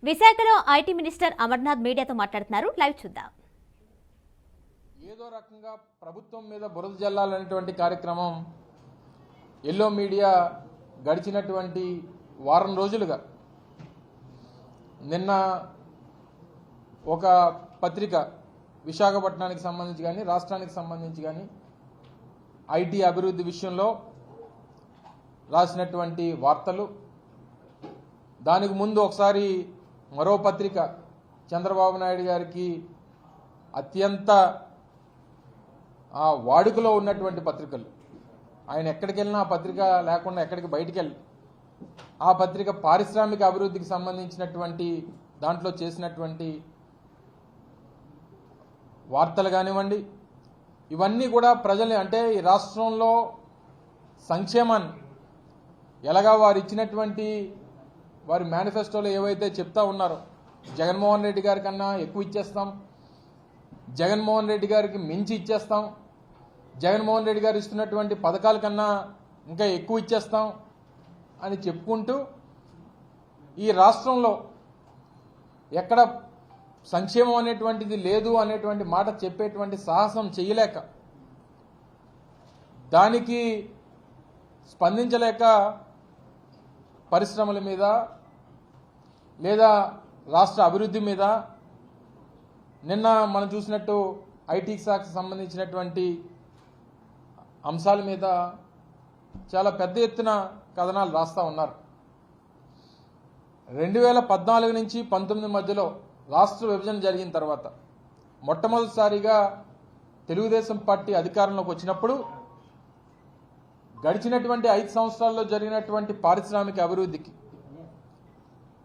విశాఖలో IT minister Amarnath మీడియాతో మాట్లాడుతున్నారు. లైవ్ చూద్దాం. ఏదో రకంగా ప్రభుత్వం మీద బురద జల్లాలనేటువంటి కార్యక్రమం ఎల్లో మీడియా గడిచినటువంటి వారం రోజులుగా నిన్న ఒక పత్రిక విశాఖపట్నానికి సంబంధించి కానీ రాష్ట్రానికి సంబంధించి కానీ ఐటీ అభివృద్ధి విషయంలో రాసినటువంటి వార్తలు, దానికి ముందు ఒకసారి మరో పత్రిక చంద్రబాబు నాయుడు గారికి అత్యంత వాడుకలో ఉన్నటువంటి పత్రికలు, ఆయన ఎక్కడికి వెళ్ళినా ఆ పత్రిక లేకుండా ఎక్కడికి బయటికి వెళ్ళి ఆ పత్రిక పారిశ్రామిక అభివృద్ధికి సంబంధించినటువంటి దాంట్లో చేసినటువంటి వార్తలు కానివ్వండి, ఇవన్నీ కూడా ప్రజల్ని, అంటే ఈ రాష్ట్రంలో సంక్షేమాన్ని ఎలాగా వారు ఇచ్చినటువంటి వారి మేనిఫెస్టోలో ఏవైతే చెప్తా ఉన్నారో జగన్మోహన్ రెడ్డి గారి కన్నా ఎక్కువ ఇచ్చేస్తాం, జగన్మోహన్ రెడ్డి గారికి మించి ఇచ్చేస్తాం, జగన్మోహన్ రెడ్డి గారు ఇస్తున్నటువంటి పథకాల కన్నా ఇంకా ఎక్కువ ఇచ్చేస్తాం అని చెప్పుకుంటూ ఈ రాష్ట్రంలో ఎక్కడ సంక్షేమం అనేటువంటిది లేదు అనేటువంటి మాట చెప్పేటువంటి సాహసం చేయలేక, దానికి స్పందించలేక పరిశ్రమల మీద లేదా రాష్ట్ర అభివృద్ధి మీద నిన్న మనం చూసినట్టు ఐటీ శాఖకు సంబంధించినటువంటి అంశాల మీద చాలా పెద్ద ఎత్తున కథనాలు రాస్తూ ఉన్నారు. 2014 నుంచి 19 మధ్యలో రాష్ట్ర విభజన జరిగిన తర్వాత మొట్టమొదటిసారిగా తెలుగుదేశం పార్టీ అధికారంలోకి వచ్చినప్పుడు గడిచినటువంటి 5 సంవత్సరాల్లో జరిగినటువంటి పారిశ్రామిక అభివృద్ధికి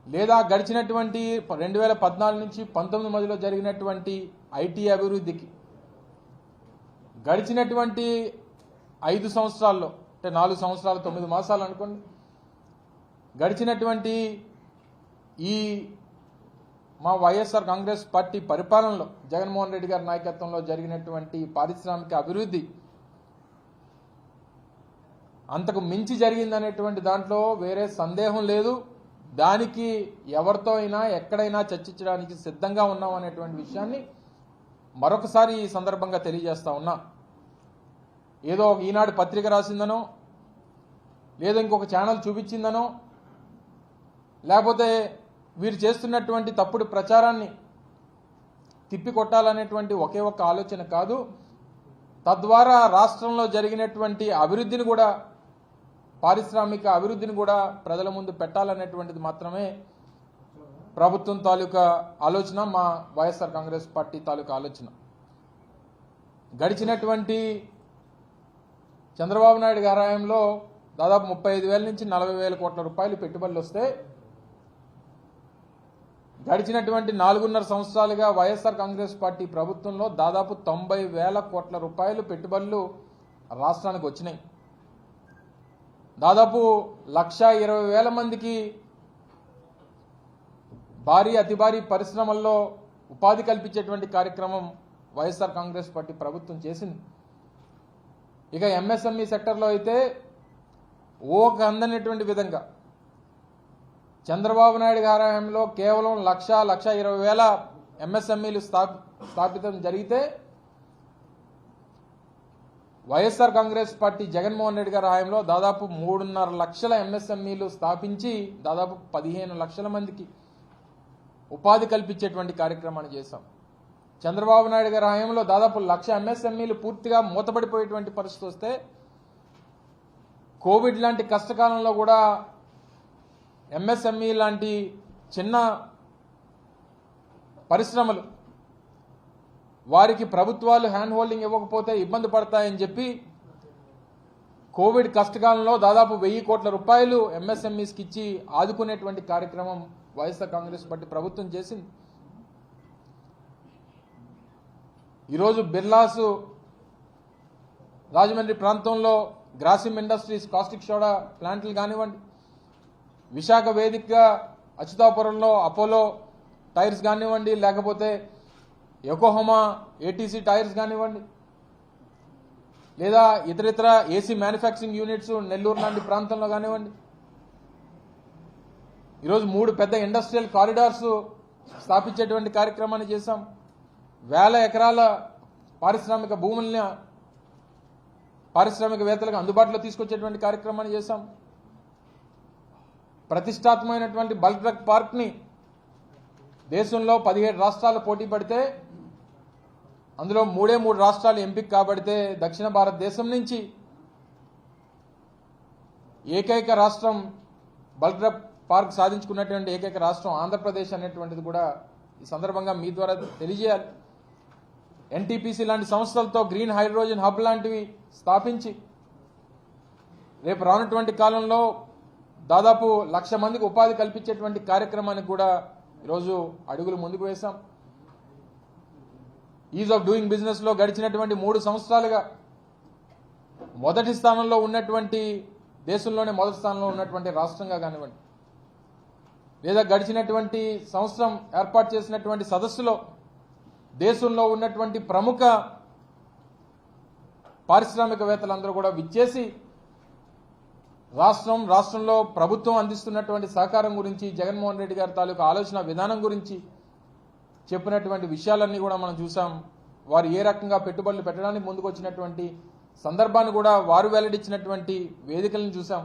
లేదా గడిచినటువంటి 2014 నుంచి 19 మధ్యలో జరిగినటువంటి ఐటీ అభివృద్ధికి గడిచినటువంటి 5 సంవత్సరాల్లో, అంటే 4 సంవత్సరాలు 9 మాసాలు అనుకోండి, గడిచినటువంటి ఈ మా వైఎస్ఆర్ కాంగ్రెస్ పార్టీ పరిపాలనలో జగన్మోహన్ రెడ్డి గారి నాయకత్వంలో జరిగినటువంటి పారిశ్రామిక అభివృద్ధి అంతకు మించి జరిగిందనేటువంటి దాంట్లో వేరే సందేహం లేదు. దానికి ఎవరితో అయినా ఎక్కడైనా చర్చించడానికి సిద్ధంగా ఉన్నాం అనేటువంటి విషయాన్ని మరొకసారి ఈ సందర్భంగా తెలియజేస్తా ఉన్నా. ఏదో ఈనాడు పత్రిక రాసిందనో, లేదో ఇంకొక ఛానల్ చూపించిందనో, లేకపోతే వీరు చేస్తున్నటువంటి తప్పుడు ప్రచారాన్ని తిప్పికొట్టాలనేటువంటి ఒకే ఒక్క ఆలోచన కాదు, తద్వారా రాష్ట్రంలో జరిగినటువంటి అభివృద్ధిని కూడా, పారిశ్రామిక అభివృద్ధిని కూడా ప్రజల ముందు పెట్టాలనేటువంటిది మాత్రమే ప్రభుత్వం తాలూకా ఆలోచన, మా వైఎస్ఆర్ కాంగ్రెస్ పార్టీ తాలూకా ఆలోచన. గడిచినటువంటి చంద్రబాబు నాయుడు గారి హయాంలో దాదాపు 35,000 నుంచి 40,000 కోట్ల రూపాయలు పెట్టుబడులు వస్తే, గడిచినటువంటి 4.5 సంవత్సరాలుగా వైఎస్ఆర్ కాంగ్రెస్ పార్టీ ప్రభుత్వంలో దాదాపు 90,000 కోట్ల రూపాయలు పెట్టుబడులు రాష్ట్రానికి వచ్చినాయి. దాదాపు 1,20,000 మందికి భారీ అతి భారీ పరిశ్రమల్లో ఉపాధి కల్పించేటువంటి కార్యక్రమం వైఎస్ఆర్ కాంగ్రెస్ పార్టీ ప్రభుత్వం చేసింది. ఇక ఎంఎస్ఎంఈ సెక్టర్లో అయితే అందనటువంటి విధంగా చంద్రబాబు నాయుడు గారి హయాంలో కేవలం 1,20,000 ఎంఎస్ఎంఈలు స్థాపితం జరిగితే, వైఎస్ఆర్ కాంగ్రెస్ పార్టీ జగన్మోహన్ రెడ్డి గారి హయాంలో దాదాపు 3.5 లక్షల ఎంఎస్ఎంఈలు స్థాపించి దాదాపు 15 లక్షల మందికి ఉపాధి కల్పించేటువంటి కార్యక్రమాన్ని చేశాం. చంద్రబాబు నాయుడు గారి హయాంలో దాదాపు 1,00,000 ఎంఎస్ఎంఈలు పూర్తిగా మూతపడిపోయేటువంటి పరిస్థితి వస్తే, కోవిడ్ లాంటి కష్టకాలంలో కూడా ఎంఎస్ఎంఈ లాంటి చిన్న పరిశ్రమలు, వారికి ప్రభుత్వాలు హ్యాండ్ హోల్డింగ్ ఇవ్వకపోతే ఇబ్బంది పడతాయని చెప్పి కోవిడ్ కష్టకాలంలో దాదాపు 1,000 కోట్ల రూపాయలు ఎంఎస్ఎంఈస్కి ఇచ్చి ఆదుకునేటువంటి కార్యక్రమం వైఎస్ఆర్ కాంగ్రెస్ పార్టీ ప్రభుత్వం చేసింది. ఈరోజు బిర్లాసు రాజమండ్రి ప్రాంతంలో గ్రాసిమ్ ఇండస్ట్రీస్ కాస్టిక్ సోడా ప్లాంట్లు కానివ్వండి, విశాఖ వేదికగా అచ్యుతాపురంలో అపోలో టైర్స్ కానివ్వండి, లేకపోతే యోకోహోమా ఏటీసీ టైర్స్ కానివ్వండి, లేదా ఇతరితర ఏసీ మ్యానుఫ్యాక్చరింగ్ యూనిట్స్ నెల్లూరు లాంటి ప్రాంతంలో కానివ్వండి, ఈరోజు 3 పెద్ద ఇండస్ట్రియల్ కారిడార్స్ స్థాపించేటువంటి కార్యక్రమాన్ని చేశాం. వేల ఎకరాల పారిశ్రామిక భూముల్ని పారిశ్రామికవేత్తలకు అందుబాటులో తీసుకొచ్చేటువంటి కార్యక్రమాన్ని చేశాం. ప్రతిష్టాత్మకమైనటువంటి బల్క్ డ్రగ్ పార్క్ని దేశంలో 17 రాష్ట్రాలు పోటీ పడితే అందులో 3 రాష్ట్రాలు ఎంపిక కాబడితే దక్షిణ భారతదేశం నుంచి ఏకైక రాష్ట్రం బల్క్ డ్రగ్ పార్క్ సాధించుకున్నటువంటి ఏకైక రాష్ట్రం ఆంధ్రప్రదేశ్ అనేటువంటిది కూడా ఈ సందర్భంగా మీ ద్వారా తెలియజేయాలి. ఎన్టీపీసీ లాంటి సంస్థలతో గ్రీన్ హైడ్రోజన్ హబ్ లాంటివి స్థాపించి రేపు రానున్నటువంటి కాలంలో దాదాపు 1,00,000 మందికి ఉపాధి కల్పించేటువంటి కార్యక్రమానికి కూడా ఈరోజు అడుగులు ముందుకు వేశాం. ఈజ్ ఆఫ్ డూయింగ్ బిజినెస్ లో గడిచినటువంటి 3 సంవత్సరాలుగా మొదటి స్థానంలో ఉన్నటువంటి దేశంలోనే మొదటి స్థానంలో ఉన్నటువంటి రాష్ట్రంగా కానివ్వండి, లేదా గడిచినటువంటి సంవత్సరం ఏర్పాటు చేసినటువంటి సదస్సులో దేశంలో ఉన్నటువంటి ప్రముఖ పారిశ్రామికవేత్తలందరూ కూడా విచ్చేసి రాష్ట్రంలో ప్రభుత్వం అందిస్తున్నటువంటి సహకారం గురించి, జగన్మోహన్ రెడ్డి గారి తాలూకు ఆలోచన విధానం గురించి చెప్పినటువంటి విషయాలన్నీ కూడా మనం చూసాం. వారు ఏ రకంగా పెట్టుబడులు పెట్టడానికి ముందుకు వచ్చినటువంటి సందర్భాన్ని కూడా వారు వెల్లడించినటువంటి వేదికలను చూసాం.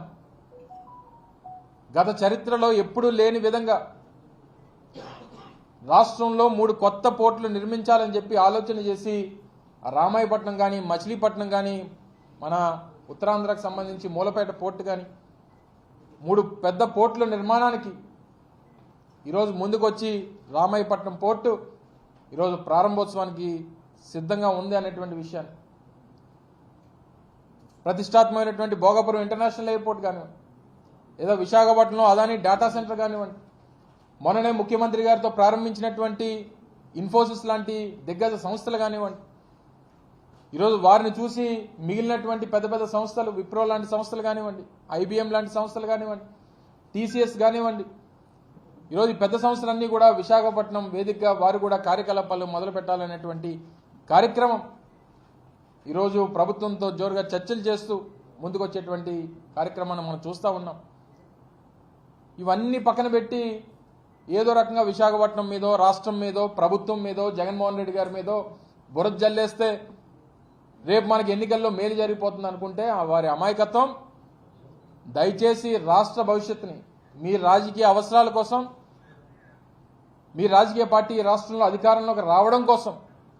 గత చరిత్రలో ఎప్పుడూ లేని విధంగా రాష్ట్రంలో 3 కొత్త పోర్టులు నిర్మించాలని చెప్పి ఆలోచన చేసి రామాయపట్నం కానీ, మచిలీపట్నం కానీ, మన ఉత్తరాంధ్రకు సంబంధించి మూలపేట పోర్టు కానీ 3 పెద్ద పోర్టుల నిర్మాణానికి ఈరోజు ముందుకొచ్చి రామాయపట్నం పోర్టు ఈరోజు ప్రారంభోత్సవానికి సిద్ధంగా ఉంది అనేటువంటి విషయాన్ని, ప్రతిష్టాత్మకమైనటువంటి భోగాపురం ఇంటర్నేషనల్ ఎయిర్పోర్ట్ కానివ్వండి, ఏదో విశాఖపట్నంలో అదాని డేటా సెంటర్ కానివ్వండి, మొన్ననే ముఖ్యమంత్రి గారితో ప్రారంభించినటువంటి ఇన్ఫోసిస్ లాంటి దిగ్గజ సంస్థలు కానివ్వండి, ఈరోజు వారిని చూసి మిగిలినటువంటి పెద్ద పెద్ద సంస్థలు, విప్రో లాంటి సంస్థలు కానివ్వండి, ఐబీఎం లాంటి సంస్థలు కానివ్వండి, టీసీఎస్ కానివ్వండి, ఈరోజు పెద్ద సంస్థలన్నీ కూడా విశాఖపట్నం వేదికగా వారు కూడా కార్యకలాపాలు మొదలు పెట్టాలనేటువంటి కార్యక్రమం ఈరోజు ప్రభుత్వంతో జోరుగా చర్చలు చేస్తూ ముందుకొచ్చేటువంటి కార్యక్రమాన్ని మనం చూస్తూ ఉన్నాం. ఇవన్నీ పక్కన పెట్టి ఏదో రకంగా విశాఖపట్నం మీదో, రాష్ట్రం మీదో, ప్రభుత్వం మీదో, జగన్మోహన్ రెడ్డి గారి మీదో బురద జల్లేస్తే రేపు మనకి ఎన్నికల్లో మేలు జరిగిపోతుంది అనుకుంటే వారి అమాయకత్వం. దయచేసి రాష్ట్ర భవిష్యత్తుని మీ రాజకీయ అవసరాల కోసం, మీ రాజకీయ పార్టీ రాష్ట్రంలో అధికారంలోకి రావడం కోసం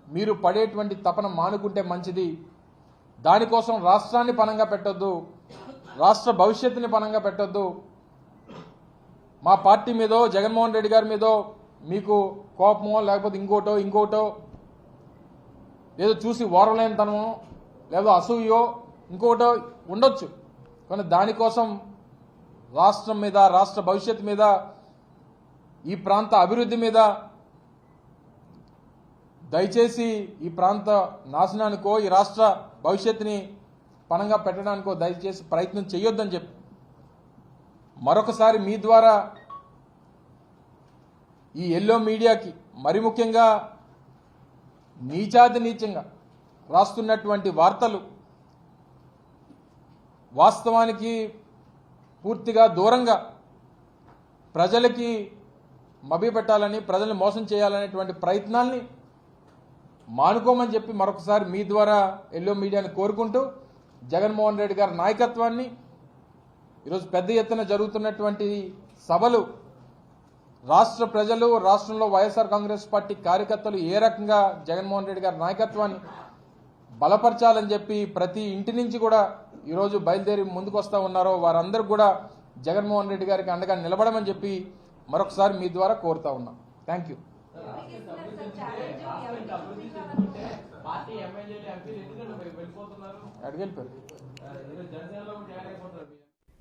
మీరు పడేటువంటి తపన మానుకుంటే మంచిది. దానికోసం రాష్ట్రాన్ని పణంగా పెట్టొద్దు, రాష్ట్ర భవిష్యత్తుని పణంగా పెట్టొద్దు. మా పార్టీ మీదో, జగన్మోహన్ రెడ్డి గారి మీదో మీకు కోపమో లేకపోతే ఇంకోటో ఏదో చూసి ఓరలేనితనమో లేదా అసూయో ఇంకోటో ఉండొచ్చు. కానీ దానికోసం రాష్ట్రం మీద, రాష్ట్ర భవిష్యత్తు మీద, ఈ ప్రాంత అభివృద్ధి మీద, దయచేసి ఈ ప్రాంత నాశనానికో, ఈ రాష్ట్ర భవిష్యత్తుని పణంగా పెట్టడానికో దయచేసి ప్రయత్నం చేయొద్దని చెప్పి మరొకసారి మీ ద్వారా ఈ ఎల్లో మీడియాకి, మరి ముఖ్యంగా నీచాతి నీచంగా రాస్తున్నటువంటి వార్తలు వాస్తవానికి పూర్తిగా దూరంగా ప్రజలకి మభ్యపెట్టాలని, ప్రజల్ని మోసం చేయాలనేటువంటి ప్రయత్నాల్ని మానుకోమని చెప్పి మరొకసారి మీ ద్వారా ఎల్లో మీడియాని కోరుకుంటూ, జగన్మోహన్ రెడ్డి గారి నాయకత్వాన్ని ఈరోజు పెద్ద ఎత్తున జరుగుతున్నటువంటి సభలు రాష్ట్ర ప్రజలు, రాష్ట్రంలో వైఎస్ఆర్ కాంగ్రెస్ పార్టీ కార్యకర్తలు ఏ రకంగా జగన్మోహన్ రెడ్డి గారి నాయకత్వాన్ని బలపరచాలని చెప్పి ప్రతి ఇంటి నుంచి కూడా ఈరోజు బయలుదేరి ముందుకు వస్తూ ఉన్నారో వారందరూ కూడా జగన్మోహన్ రెడ్డి గారికి అండగా నిలబడమని చెప్పి మరొకసారి మీ ద్వారా కోరుతా ఉన్నాం. Thank you. అడిగెళ్ళిపోయారు.